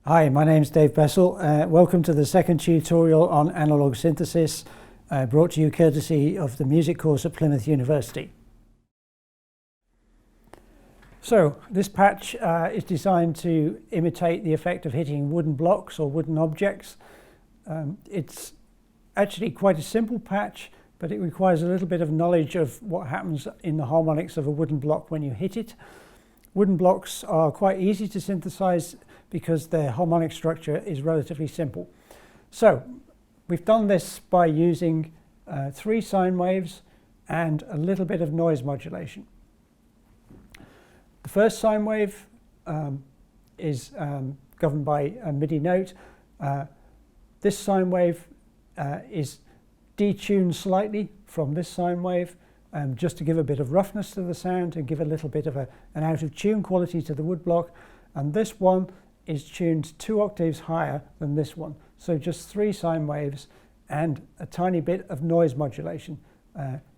Hi, my name's Dave Bessell. Welcome to the second tutorial on analog synthesis, brought to you courtesy of the music course at Plymouth University. So this patch is designed to imitate the effect of hitting wooden blocks or wooden objects. It's actually quite a simple patch, but it requires a little bit of knowledge of what happens in the harmonics of a wooden block when you hit it. Wooden blocks are quite easy to synthesize because their harmonic structure is relatively simple. So we've done this by using 3 sine waves and a little bit of noise modulation. The first sine wave is governed by a MIDI note. This sine wave is detuned slightly from this sine wave, just to give a bit of roughness to the sound and give a little bit of an out of tune quality to the woodblock. And this one is tuned 2 octaves higher than this one. So just 3 sine waves and a tiny bit of noise modulation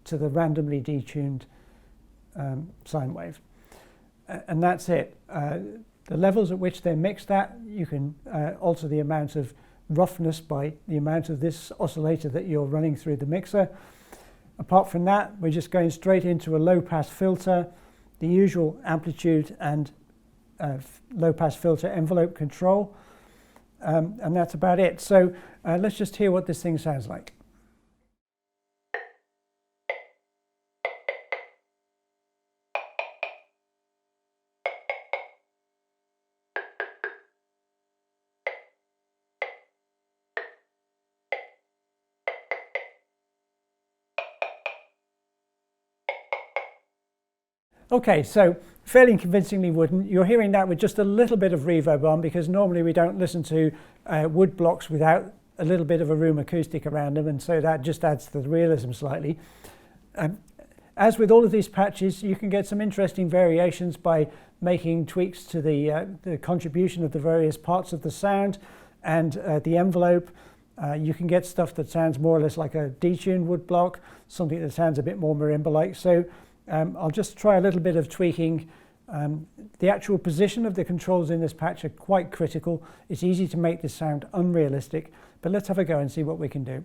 to the randomly detuned sine wave. And that's it. The levels at which they're mixed at, you can alter the amount of roughness by the amount of this oscillator that you're running through the mixer. Apart from that, we're just going straight into a low-pass filter, the usual amplitude and low-pass filter envelope control, and that's about it. So let's just hear what this thing sounds like. Okay, so fairly convincingly wooden. You're hearing that with just a little bit of reverb on, because normally we don't listen to wood blocks without a little bit of a room acoustic around them, and so that just adds to the realism slightly. As with all of these patches, you can get some interesting variations by making tweaks to the contribution of the various parts of the sound and the envelope. You can get stuff that sounds more or less like a detuned wood block, something that sounds a bit more marimba-like. So I'll just try a little bit of tweaking. The actual position of the controls in this patch are quite critical. It's easy to make this sound unrealistic, but let's have a go and see what we can do.